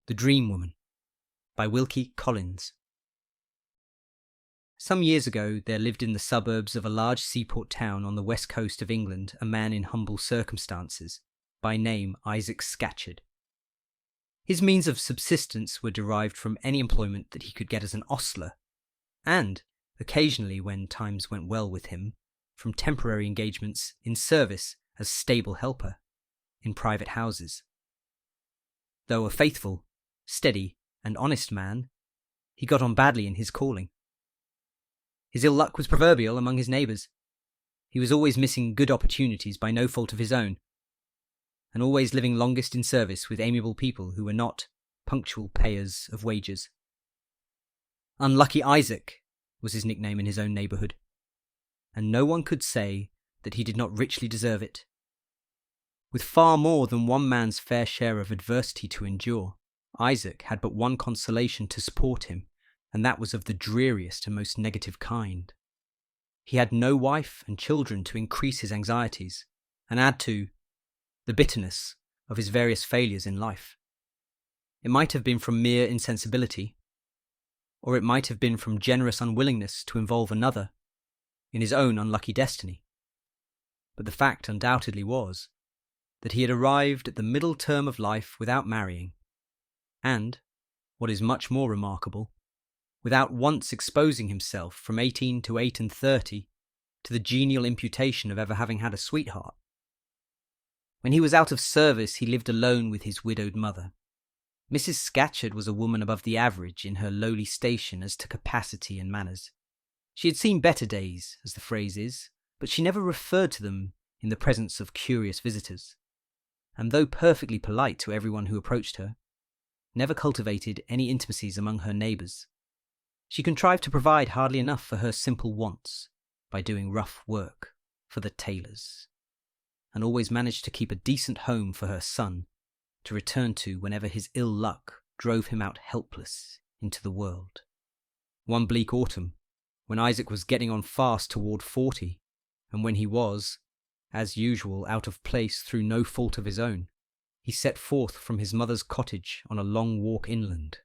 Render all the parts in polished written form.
The Dream Woman by Wilke Collins. Some years ago there lived in the suburbs of a large seaport town on the west coast of England a man in humble circumstances, by name Isaac Scatcherd. His means of subsistence were derived from any employment that he could get as an ostler, and, occasionally when times went well with him, from temporary engagements in service as stable helper in private houses. Though a faithful, steady, and honest man, he got on badly in his calling. His ill luck was proverbial among his neighbours. He was always missing good opportunities by no fault of his own, and always living longest in service with amiable people who were not punctual payers of wages. Unlucky Isaac was his nickname in his own neighbourhood, and no one could say that he did not richly deserve it. With far more than one man's fair share of adversity to endure, Isaac had but one consolation to support him, and that was of the dreariest and most negative kind. He had no wife and children to increase his anxieties, and add to the bitterness of his various failures in life. It might have been from mere insensibility, or it might have been from generous unwillingness to involve another in his own unlucky destiny. But the fact undoubtedly was that he had arrived at the middle term of life without marrying, and, what is much more remarkable, without once exposing himself from 18 to 38 to the genial imputation of ever having had a sweetheart. When he was out of service, he lived alone with his widowed mother. Mrs. Scatcherd was a woman above the average in her lowly station as to capacity and manners. She had seen better days, as the phrase is, but she never referred to them in the presence of curious visitors, and though perfectly polite to everyone who approached her, never cultivated any intimacies among her neighbours. She contrived to provide hardly enough for her simple wants by doing rough work for the tailors, and always managed to keep a decent home for her son to return to whenever his ill luck drove him out helpless into the world. One bleak autumn, when Isaac was getting on fast toward 40, and when he was, as usual, out of place through no fault of his own, he set forth from his mother's cottage on a long walk inland,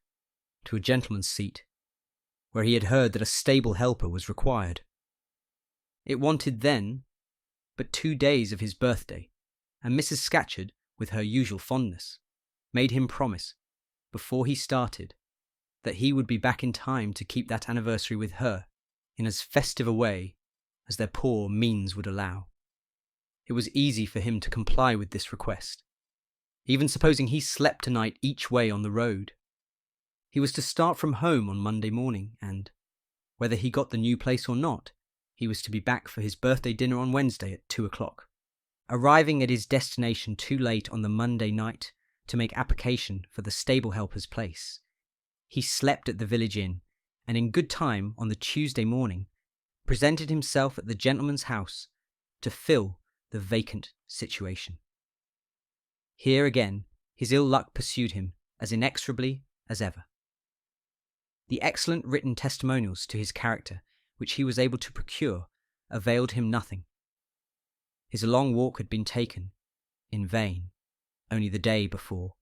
to a gentleman's seat, where he had heard that a stable helper was required. It wanted then but 2 days of his birthday, and Mrs. Scatcherd, with her usual fondness, made him promise, before he started, that he would be back in time to keep that anniversary with her in as festive a way as their poor means would allow. It was easy for him to comply with this request, even supposing he slept a night each way on the road. He was to start from home on Monday morning, and, whether he got the new place or not, he was to be back for his birthday dinner on Wednesday at 2 o'clock. Arriving at his destination too late on the Monday night to make application for the stable helper's place, he slept at the village inn, and in good time on the Tuesday morning presented himself at the gentleman's house to fill the vacant situation. Here again his ill luck pursued him as inexorably as ever. The excellent written testimonials to his character which he was able to procure availed him nothing. His long walk had been taken, in vain, only the day before.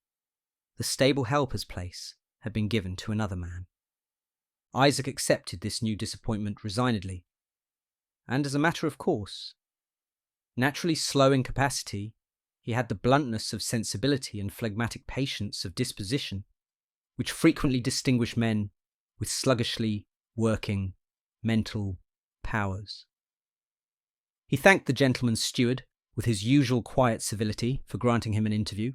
The stable helper's place had been given to another man. Isaac accepted this new disappointment resignedly, and as a matter of course. Naturally slow in capacity, he had the bluntness of sensibility and phlegmatic patience of disposition, which frequently distinguish men with sluggishly working mental powers. He thanked the gentleman's steward with his usual quiet civility for granting him an interview,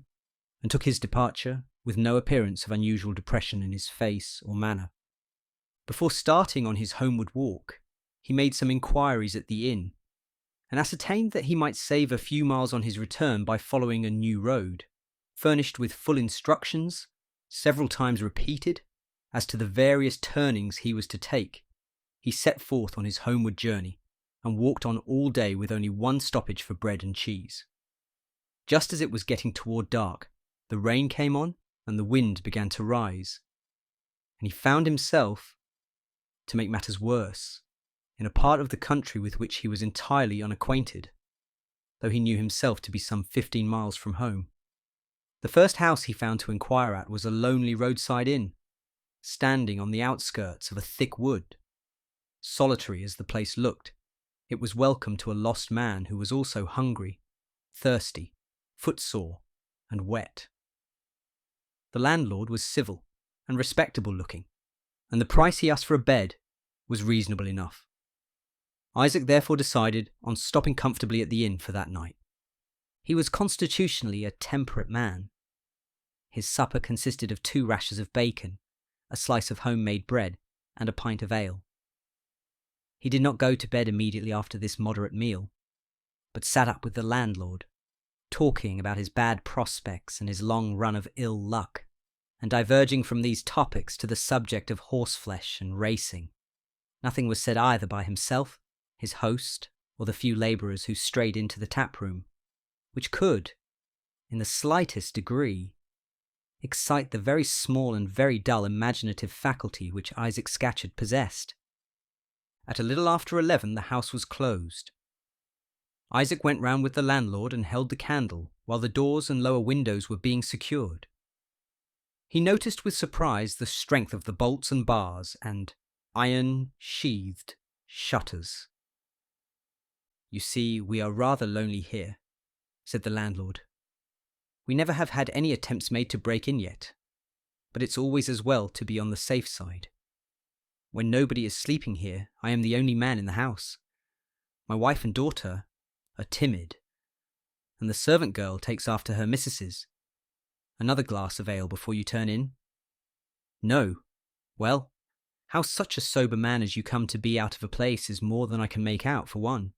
and took his departure with no appearance of unusual depression in his face or manner. Before starting on his homeward walk, he made some inquiries at the inn, and ascertained that he might save a few miles on his return by following a new road, furnished with full instructions, several times repeated, as to the various turnings he was to take. He set forth on his homeward journey, and walked on all day with only one stoppage for bread and cheese. Just as it was getting toward dark, the rain came on, and the wind began to rise, and he found himself, to make matters worse, in a part of the country with which he was entirely unacquainted, though he knew himself to be some 15 miles from home. The first house he found to inquire at was a lonely roadside inn, standing on the outskirts of a thick wood. Solitary as the place looked, it was welcome to a lost man who was also hungry, thirsty, footsore, and wet. The landlord was civil and respectable looking, and the price he asked for a bed was reasonable enough. Isaac therefore decided on stopping comfortably at the inn for that night. He was constitutionally a temperate man. His supper consisted of 2 rashers of bacon, a slice of homemade bread, and a pint of ale. He did not go to bed immediately after this moderate meal, but sat up with the landlord, talking about his bad prospects and his long run of ill luck, and diverging from these topics to the subject of horseflesh and racing. Nothing was said either by himself, his host, or the few labourers who strayed into the tap room, which could, in the slightest degree, excite the very small and very dull imaginative faculty which Isaac Scatcherd possessed. At a little after 11 the house was closed. Isaac went round with the landlord and held the candle while the doors and lower windows were being secured. He noticed with surprise the strength of the bolts and bars and iron-sheathed shutters. "You see, we are rather lonely here," said the landlord. "We never have had any attempts made to break in yet, but it's always as well to be on the safe side. When nobody is sleeping here, I am the only man in the house. My wife and daughter are timid, and the servant girl takes after her missuses. Another glass of ale before you turn in? No. Well, how such a sober man as you come to be out of a place is more than I can make out, for one.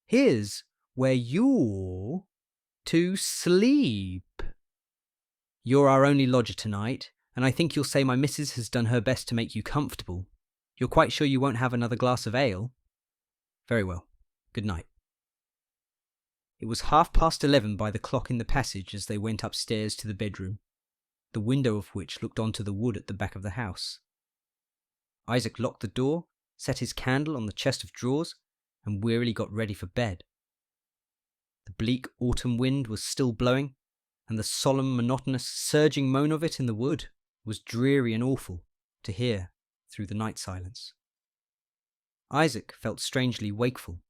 Here's where you're to sleep. You're our only lodger tonight, and I think you'll say my missus has done her best to make you comfortable. You're quite sure you won't have another glass of ale? Very well. Good night." It was 11:30 by the clock in the passage as they went upstairs to the bedroom, the window of which looked onto the wood at the back of the house. Isaac locked the door, set his candle on the chest of drawers, and wearily got ready for bed. The bleak autumn wind was still blowing, and the solemn, monotonous, surging moan of it in the wood was dreary and awful to hear through the night silence. Isaac felt strangely wakeful.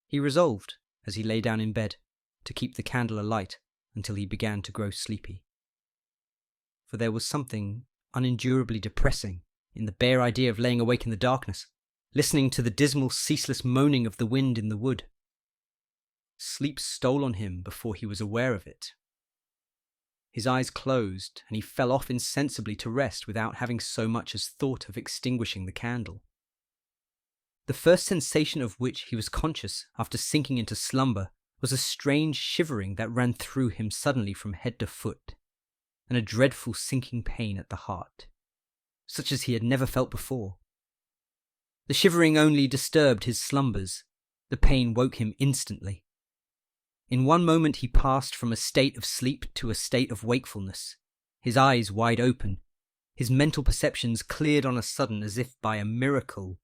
He resolved, as he lay down in bed, to keep the candle alight until he began to grow sleepy. For there was something unendurably depressing in the bare idea of laying awake in the darkness, listening to the dismal, ceaseless moaning of the wind in the wood. Sleep stole on him before he was aware of it. His eyes closed, and he fell off insensibly to rest without having so much as thought of extinguishing the candle. The first sensation of which he was conscious after sinking into slumber was a strange shivering that ran through him suddenly from head to foot, and a dreadful sinking pain at the heart, such as he had never felt before. The shivering only disturbed his slumbers. The pain woke him instantly. In one moment he passed from a state of sleep to a state of wakefulness, his eyes wide open, his mental perceptions cleared on a sudden as if by a miracle.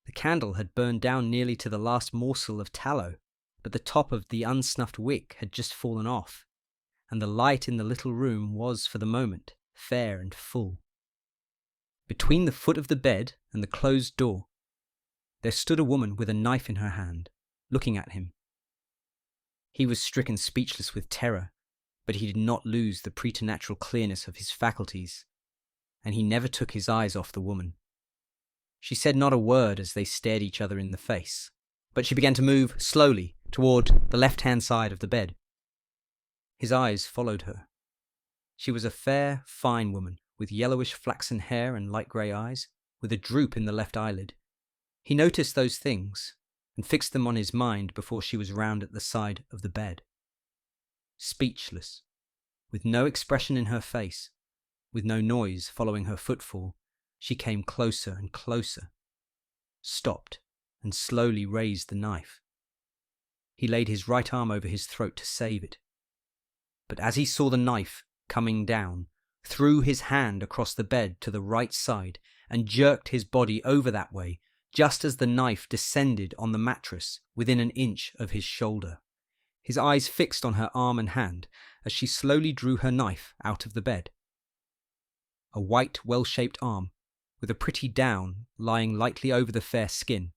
The candle had burned down nearly to the last morsel of tallow, but the top of the unsnuffed wick had just fallen off, and the light in the little room was, for the moment, fair and full. Between the foot of the bed and the closed door, there stood a woman with a knife in her hand, looking at him. He was stricken speechless with terror, but he did not lose the preternatural clearness of his faculties, and he never took his eyes off the woman. She said not a word as they stared each other in the face, but she began to move slowly toward the left-hand side of the bed. His eyes followed her. She was a fair, fine woman, with yellowish flaxen hair and light grey eyes, with a droop in the left eyelid. He noticed those things, and fixed them on his mind before she was round at the side of the bed. Speechless, with no expression in her face, with no noise following her footfall, she came closer and closer, stopped, and slowly raised the knife. He laid his right arm over his throat to save it. But as he saw the knife coming down, threw his hand across the bed to the right side and jerked his body over that way, just as the knife descended on the mattress within an inch of his shoulder. his eyes fixed on her arm and hand as she slowly drew her knife out of the bed. A white, well-shaped arm, with a pretty down lying lightly over the fair skin,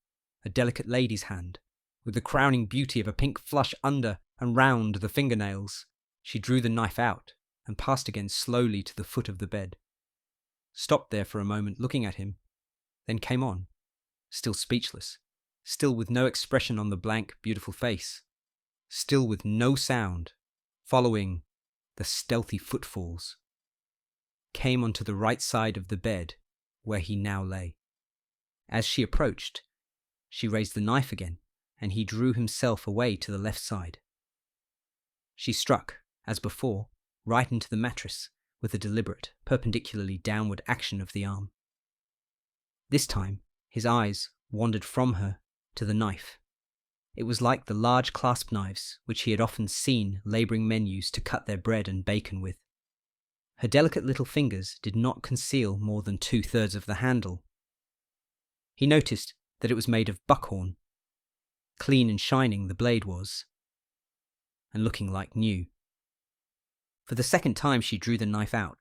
a delicate lady's hand, with the crowning beauty of a pink flush under and round the fingernails. She drew the knife out and passed again slowly to the foot of the bed. Stopped there for a moment looking at him, then came on, still speechless, still with no expression on the blank, beautiful face, still with no sound, following the stealthy footfalls, came onto the right side of the bed where he now lay. As she approached, she raised the knife again, and he drew himself away to the left side. She struck, as before, right into the mattress with a deliberate, perpendicularly downward action of the arm. This time, his eyes wandered from her to the knife. It was like the large clasp knives which he had often seen labouring men use to cut their bread and bacon with. Her delicate little fingers did not conceal more than 2/3 of the handle. He noticed that it was made of buckhorn. Clean and shining the blade was, and looking like new. For the second time she drew the knife out,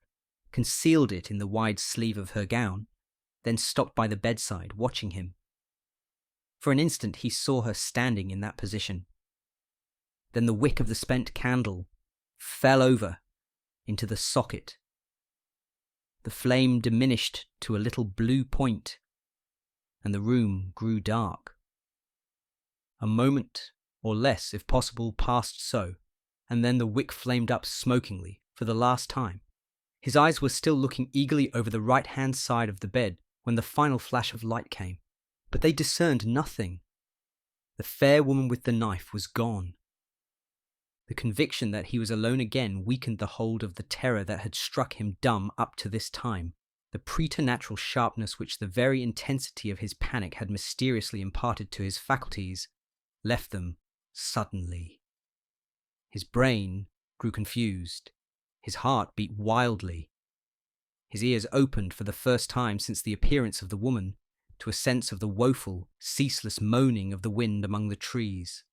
concealed it in the wide sleeve of her gown, then stopped by the bedside, watching him. For an instant he saw her standing in that position. Then the wick of the spent candle fell over into the socket. The flame diminished to a little blue point, and the room grew dark. A moment, or less if possible, passed so, and then the wick flamed up smokingly for the last time. His eyes were still looking eagerly over the right-hand side of the bed when the final flash of light came, but they discerned nothing. The fair woman with the knife was gone. The conviction that he was alone again weakened the hold of the terror that had struck him dumb up to this time. The preternatural sharpness which the very intensity of his panic had mysteriously imparted to his faculties left them suddenly. His brain grew confused. His heart beat wildly. His ears opened for the first time since the appearance of the woman to a sense of the woeful, ceaseless moaning of the wind among the trees.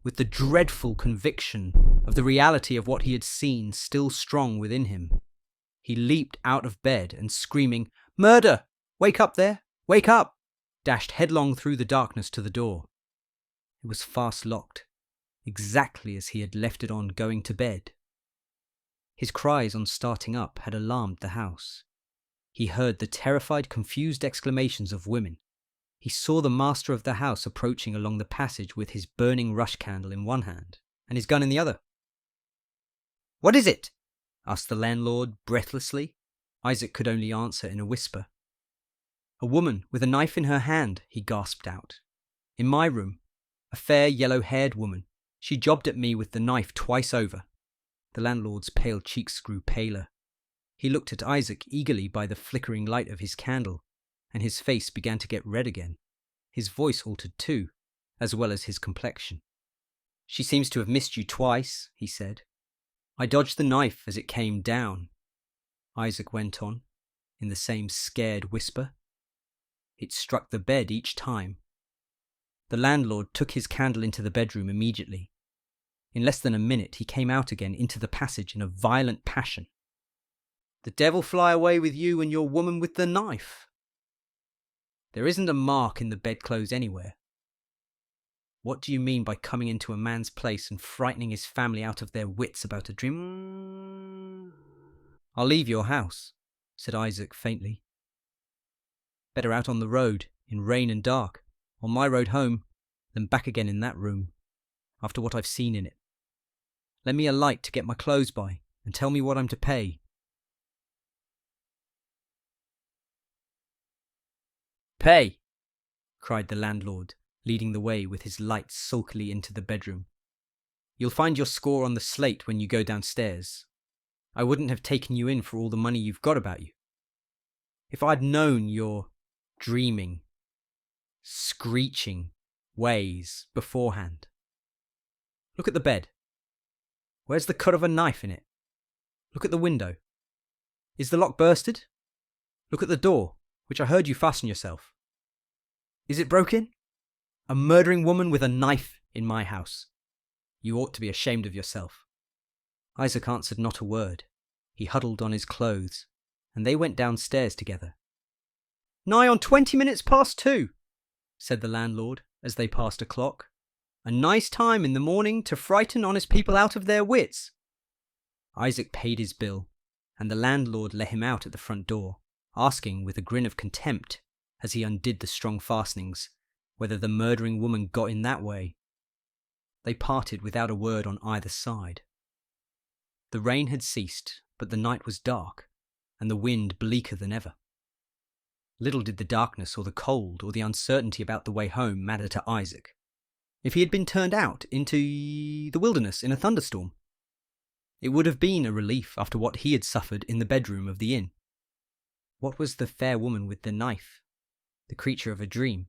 With the dreadful conviction of the reality of what he had seen still strong within him, he leaped out of bed and screaming, "Murder! Wake up there! Wake up!" dashed headlong through the darkness to the door. It was fast locked, exactly as he had left it on going to bed. His cries on starting up had alarmed the house. He heard the terrified, confused exclamations of women. He saw the master of the house approaching along the passage with his burning rush candle in one hand and his gun in the other. "What is it?" asked the landlord breathlessly. Isaac could only answer in a whisper. "A woman with a knife in her hand," he gasped out. "In my room. A fair, yellow-haired woman. She jobbed at me with the knife twice over." The landlord's pale cheeks grew paler. He looked at Isaac eagerly by the flickering light of his candle, and his face began to get red again. His voice altered too, as well as his complexion. "She seems to have missed you twice," he said. "I dodged the knife as it came down," Isaac went on, in the same scared whisper. "It struck the bed each time." The landlord took his candle into the bedroom immediately. In less than a minute he came out again into the passage in a violent passion. "The devil fly away with you and your woman with the knife. There isn't a mark in the bedclothes anywhere. What do you mean by coming into a man's place and frightening his family out of their wits about a dream?" "I'll leave your house," said Isaac faintly. "Better out on the road, in rain and dark, on my road home, than back again in that room, after what I've seen in it. Lend me a light to get my clothes by, and tell me what I'm to pay." "Pay!" cried the landlord, leading the way with his light sulkily into the bedroom. "You'll find your score on the slate when you go downstairs. I wouldn't have taken you in for all the money you've got about you. If I'd known your dreaming, screeching ways beforehand. Look at the bed. Where's the cut of a knife in it? Look at the window. Is the lock bursted? Look at the door, which I heard you fasten yourself. Is it broken? A murdering woman with a knife in my house. You ought to be ashamed of yourself." Isaac answered not a word. He huddled on his clothes, and they went downstairs together. "Nigh on 20 minutes past 2, said the landlord as they passed a clock. "A nice time in the morning to frighten honest people out of their wits." Isaac paid his bill, and the landlord let him out at the front door, asking with a grin of contempt, as he undid the strong fastenings, whether the murdering woman got in that way. They parted without a word on either side. The rain had ceased, but the night was dark, and the wind bleaker than ever. Little did the darkness or the cold or the uncertainty about the way home matter to Isaac. If he had been turned out into the wilderness in a thunderstorm, it would have been a relief after what he had suffered in the bedroom of the inn. What was the fair woman with the knife? The creature of a dream?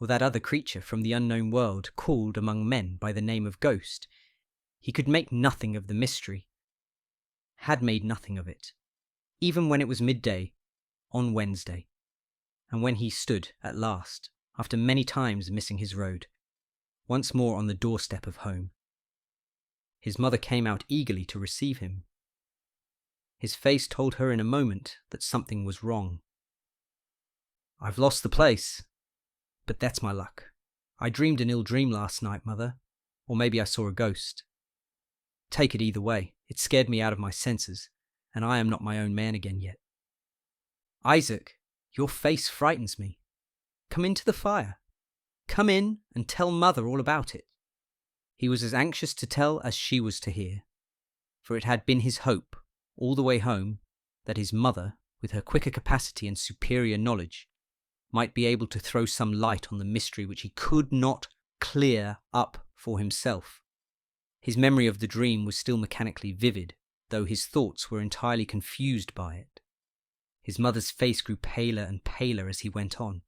Or that other creature from the unknown world called among men by the name of ghost? He could make nothing of the mystery, had made nothing of it, even when it was midday on Wednesday, and when he stood at last, after many times missing his road, once more on the doorstep of home. His mother came out eagerly to receive him. His face told her in a moment that something was wrong. "I've lost the place, but that's my luck. I dreamed an ill dream last night, Mother, or maybe I saw a ghost. Take it either way, it scared me out of my senses, and I am not my own man again yet. Isaac, your face frightens me. Come into the fire. Come in and tell Mother all about it." He was as anxious to tell as she was to hear, for it had been his hope, all the way home, that his mother, with her quicker capacity and superior knowledge, might be able to throw some light on the mystery which he could not clear up for himself. His memory of the dream was still mechanically vivid, though his thoughts were entirely confused by it. His mother's face grew paler and paler as he went on.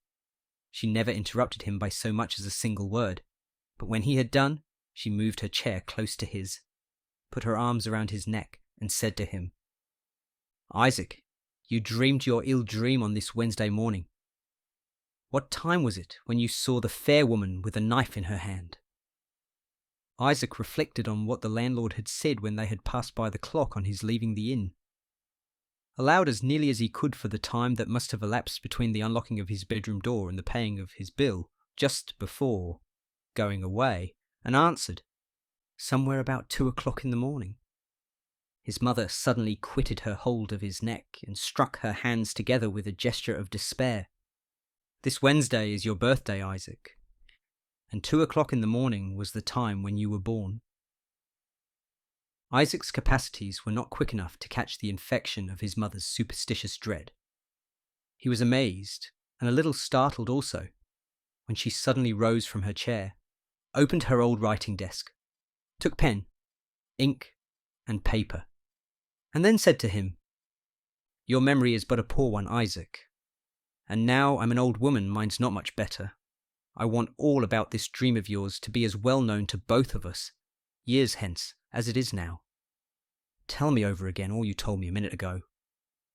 She never interrupted him by so much as a single word, but when he had done, she moved her chair close to his, put her arms around his neck, and said to him, "Isaac, you dreamed your ill dream on this Wednesday morning. What time was it when you saw the fair woman with a knife in her hand?" Isaac reflected on what the landlord had said when they had passed by the clock on his leaving the inn. Allowed as nearly as he could for the time that must have elapsed between the unlocking of his bedroom door and the paying of his bill, just before going away, and answered, "Somewhere about 2 o'clock in the morning." His mother suddenly quitted her hold of his neck and struck her hands together with a gesture of despair. "This Wednesday is your birthday, Isaac, and 2 o'clock in the morning was the time when you were born." Isaac's capacities were not quick enough to catch the infection of his mother's superstitious dread. He was amazed, and a little startled also, when she suddenly rose from her chair, opened her old writing desk, took pen, ink, and paper, and then said to him, "Your memory is but a poor one, Isaac, and now I'm an old woman mine's not much better. I want all about this dream of yours to be as well known to both of us, years hence, as it is now. Tell me over again all you told me a minute ago,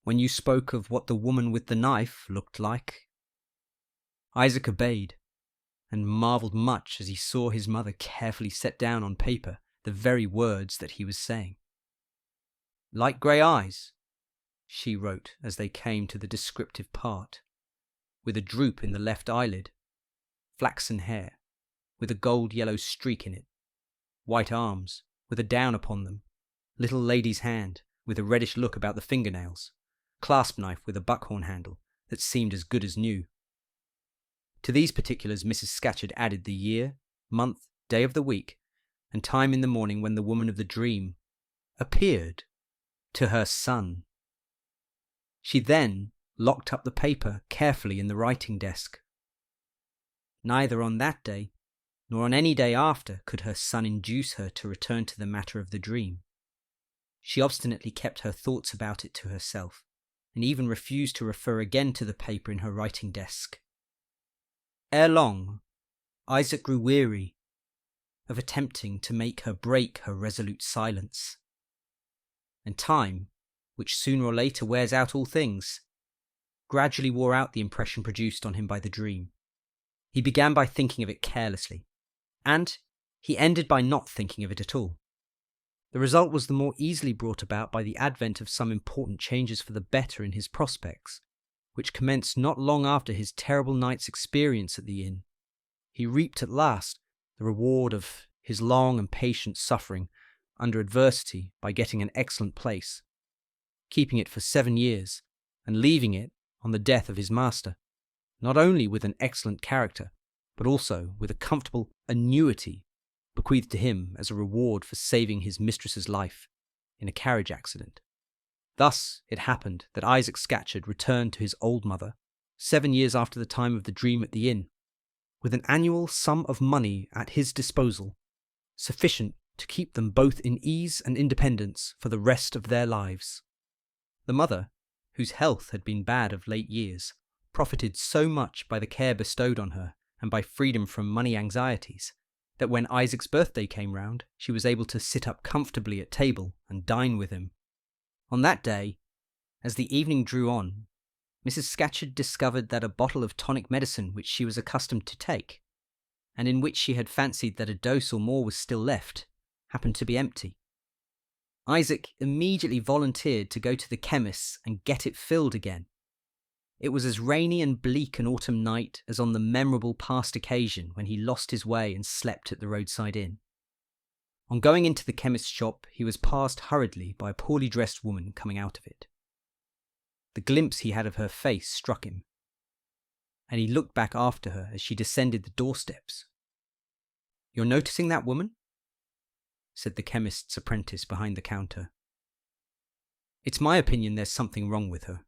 when you spoke of what the woman with the knife looked like." Isaac obeyed, and marvelled much as he saw his mother carefully set down on paper the very words that he was saying. "Light grey eyes," she wrote as they came to the descriptive part, "with a droop in the left eyelid, flaxen hair, with a gold-yellow streak in it, white arms, with a down upon them, little lady's hand, with a reddish look about the fingernails, clasp knife with a buckhorn handle that seemed as good as new." To these particulars Mrs. Scatcherd added the year, month, day of the week, and time in the morning when the woman of the dream appeared to her son. She then locked up the paper carefully in the writing desk. Neither on that day, nor on any day after, could her son induce her to return to the matter of the dream. She obstinately kept her thoughts about it to herself, and even refused to refer again to the paper in her writing desk. Ere long, Isaac grew weary of attempting to make her break her resolute silence, and time, which sooner or later wears out all things, gradually wore out the impression produced on him by the dream. He began by thinking of it carelessly, and he ended by not thinking of it at all. The result was the more easily brought about by the advent of some important changes for the better in his prospects, which commenced not long after his terrible night's experience at the inn. He reaped at last the reward of his long and patient suffering under adversity by getting an excellent place, keeping it for 7 years, and leaving it, on the death of his master, not only with an excellent character, but also with a comfortable annuity bequeathed to him as a reward for saving his mistress's life in a carriage accident. Thus it happened that Isaac Scatcherd returned to his old mother 7 years after the time of the dream at the inn, with an annual sum of money at his disposal, sufficient to keep them both in ease and independence for the rest of their lives. The mother, whose health had been bad of late years, profited so much by the care bestowed on her and by freedom from money anxieties, that when Isaac's birthday came round, she was able to sit up comfortably at table and dine with him. On that day, as the evening drew on, Mrs. Scatcherd discovered that a bottle of tonic medicine which she was accustomed to take, and in which she had fancied that a dose or more was still left, happened to be empty. Isaac immediately volunteered to go to the chemist's and get it filled again. It was as rainy and bleak an autumn night as on the memorable past occasion when he lost his way and slept at the roadside inn. On going into the chemist's shop, he was passed hurriedly by a poorly dressed woman coming out of it. The glimpse he had of her face struck him, and he looked back after her as she descended the doorsteps. "You're noticing that woman?" said the chemist's apprentice behind the counter. "It's my opinion there's something wrong with her.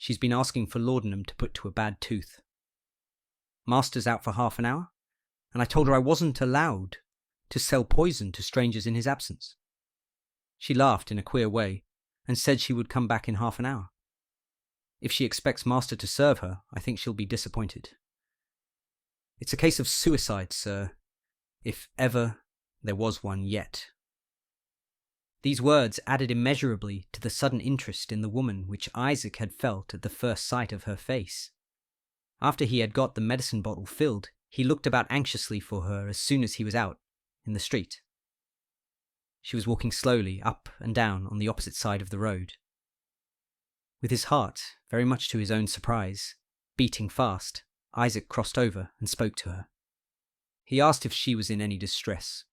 She's been asking for laudanum to put to a bad tooth. Master's out for half an hour, and I told her I wasn't allowed to sell poison to strangers in his absence. She laughed in a queer way, and said she would come back in half an hour. If she expects master to serve her, I think she'll be disappointed. It's a case of suicide, sir, if ever there was one yet." These words added immeasurably to the sudden interest in the woman which Isaac had felt at the first sight of her face. After he had got the medicine bottle filled, he looked about anxiously for her as soon as he was out in the street. She was walking slowly up and down on the opposite side of the road. With his heart, very much to his own surprise, beating fast, Isaac crossed over and spoke to her. He asked if she was in any distress.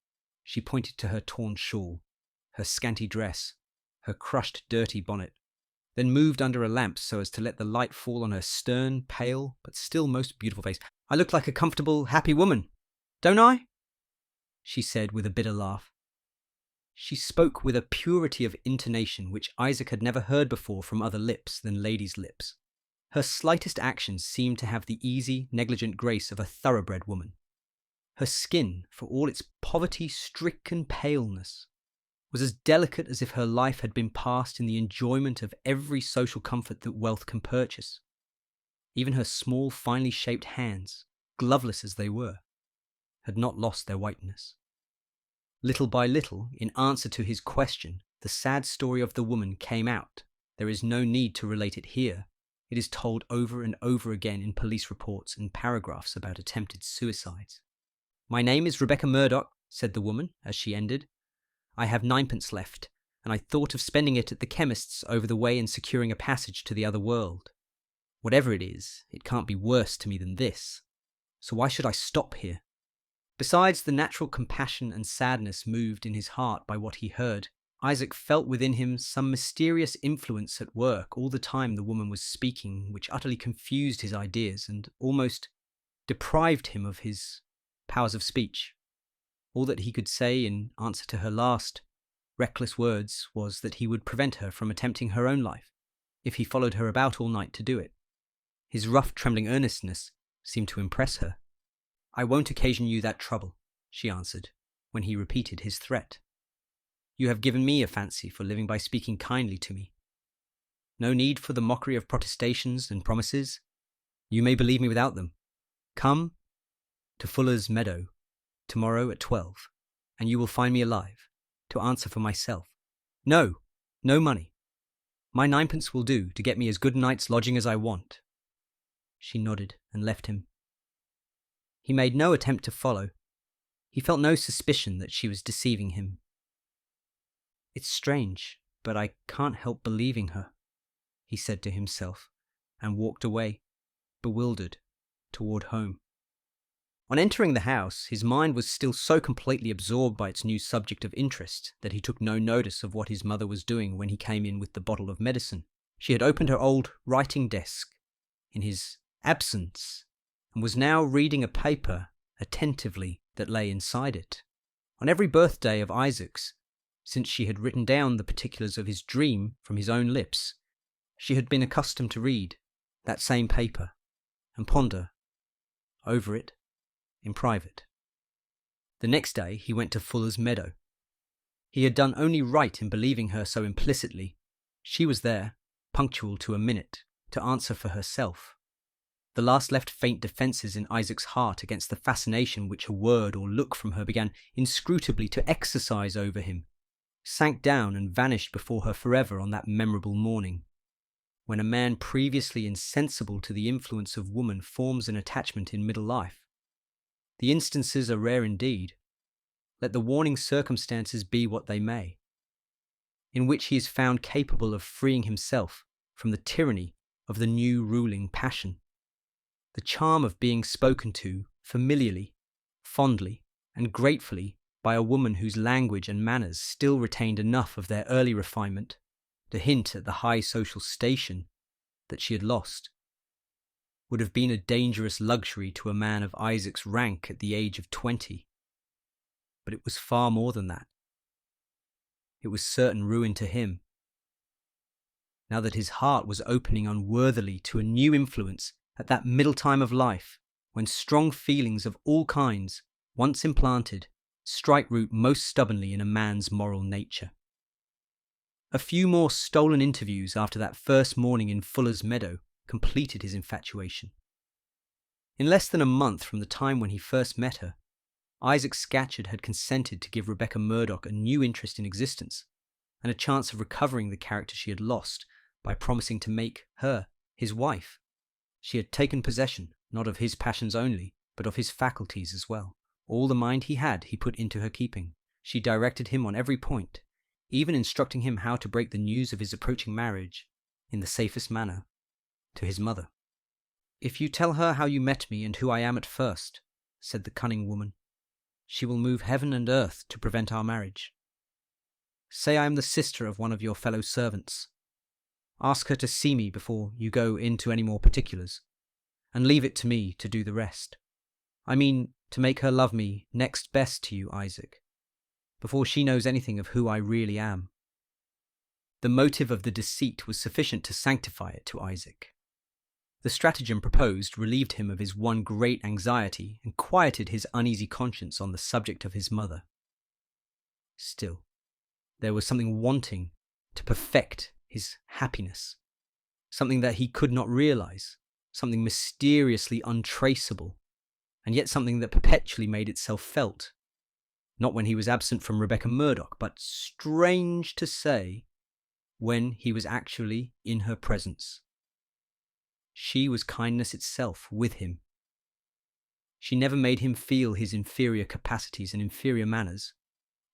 She pointed to her torn shawl, her scanty dress, her crushed dirty bonnet, then moved under a lamp so as to let the light fall on her stern, pale, but still most beautiful face. "I look like a comfortable, happy woman, don't I?" she said with a bitter laugh. She spoke with a purity of intonation which Isaac had never heard before from other lips than ladies' lips. Her slightest actions seemed to have the easy, negligent grace of a thoroughbred woman. Her skin, for all its poverty-stricken paleness, was as delicate as if her life had been passed in the enjoyment of every social comfort that wealth can purchase. Even her small, finely shaped hands, gloveless as they were, had not lost their whiteness. Little by little, in answer to his question, the sad story of the woman came out. There is no need to relate it here. It is told over and over again in police reports and paragraphs about attempted suicides. "My name is Rebecca Murdoch," said the woman as she ended. "I have 9pence left, and I thought of spending it at the chemist's over the way and securing a passage to the other world. Whatever it is, it can't be worse to me than this. So why should I stop here?" Besides the natural compassion and sadness moved in his heart by what he heard, Isaac felt within him some mysterious influence at work all the time the woman was speaking, which utterly confused his ideas and almost deprived him of his powers of speech. All that he could say in answer to her last, reckless words was that he would prevent her from attempting her own life, if he followed her about all night to do it. His rough, trembling earnestness seemed to impress her. "I won't occasion you that trouble," she answered, when he repeated his threat. "You have given me a fancy for living by speaking kindly to me. No need for the mockery of protestations and promises. You may believe me without them. Come to Fuller's Meadow tomorrow at 12, and you will find me alive, to answer for myself. No money. My 9pence will do to get me as good a night's lodging as I want." She nodded and left him. He made no attempt to follow. He felt no suspicion that she was deceiving him. "It's strange, but I can't help believing her," he said to himself, and walked away, bewildered, toward home. On entering the house, his mind was still so completely absorbed by its new subject of interest that he took no notice of what his mother was doing when he came in with the bottle of medicine. She had opened her old writing desk in his absence and was now reading a paper attentively that lay inside it. On every birthday of Isaac's, since she had written down the particulars of his dream from his own lips, she had been accustomed to read that same paper and ponder over it in private. The next day he went to Fuller's Meadow. He had done only right in believing her so implicitly. She was there, punctual to a minute, to answer for herself. The last left faint defences in Isaac's heart against the fascination which a word or look from her began inscrutably to exercise over him, sank down and vanished before her forever on that memorable morning, when a man previously insensible to the influence of woman forms an attachment in middle life. The instances are rare indeed, let the warning circumstances be what they may, in which he is found capable of freeing himself from the tyranny of the new ruling passion. The charm of being spoken to familiarly, fondly, and gratefully by a woman whose language and manners still retained enough of their early refinement to hint at the high social station that she had lost, would have been a dangerous luxury to a man of Isaac's rank at the age of 20. But it was far more than that. It was certain ruin to him. Now that his heart was opening unworthily to a new influence at that middle time of life, when strong feelings of all kinds, once implanted, strike root most stubbornly in a man's moral nature. A few more stolen interviews after that first morning in Fuller's Meadow completed his infatuation. In less than a month from the time when he first met her, Isaac Scatcherd had consented to give Rebecca Murdoch a new interest in existence and a chance of recovering the character she had lost by promising to make her his wife. She had taken possession, not of his passions only, but of his faculties as well. All the mind he had he put into her keeping. She directed him on every point, even instructing him how to break the news of his approaching marriage in the safest manner to his mother. "If you tell her how you met me and who I am at first," said the cunning woman, "she will move heaven and earth to prevent our marriage. Say I am the sister of one of your fellow servants. Ask her to see me before you go into any more particulars, and leave it to me to do the rest. I mean, to make her love me next best to you, Isaac, before she knows anything of who I really am." The motive of the deceit was sufficient to sanctify it to Isaac. The stratagem proposed relieved him of his one great anxiety and quieted his uneasy conscience on the subject of his mother. Still, there was something wanting to perfect his happiness, something that he could not realize, something mysteriously untraceable, and yet something that perpetually made itself felt, not when he was absent from Rebecca Murdoch, but, strange to say, when he was actually in her presence. She was kindness itself with him. She never made him feel his inferior capacities and inferior manners.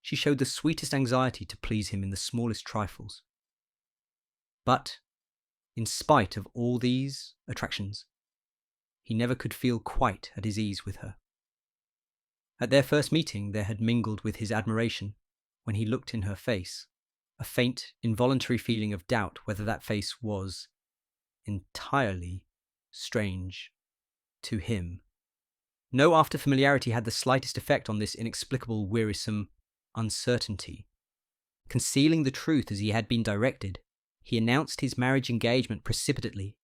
She showed the sweetest anxiety to please him in the smallest trifles. But, in spite of all these attractions, he never could feel quite at his ease with her. At their first meeting there had mingled with his admiration, when he looked in her face, a faint, involuntary feeling of doubt whether that face was entirely strange to him. No after familiarity had the slightest effect on this inexplicable, wearisome uncertainty. Concealing the truth as he had been directed, he announced his marriage engagement precipitately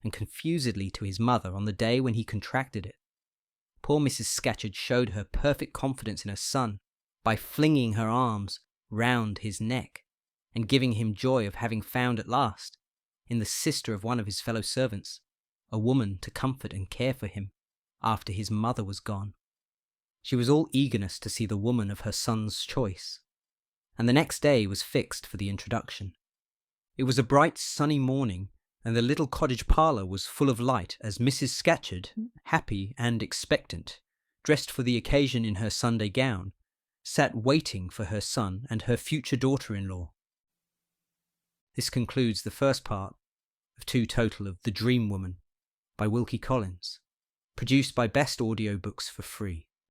and confusedly to his mother on the day when he contracted it. Poor Mrs. Scatcherd showed her perfect confidence in her son by flinging her arms round his neck and giving him joy of having found at last, in the sister of one of his fellow servants, a woman to comfort and care for him after his mother was gone. She was all eagerness to see the woman of her son's choice, and the next day was fixed for the introduction. It was a bright sunny morning, and the little cottage parlour was full of light as Mrs. Scatcherd, happy and expectant, dressed for the occasion in her Sunday gown, sat waiting for her son and her future daughter-in-law. This concludes the first part of 2 total of The Dream Woman by Wilke Collins, produced by Best Audiobooks for free.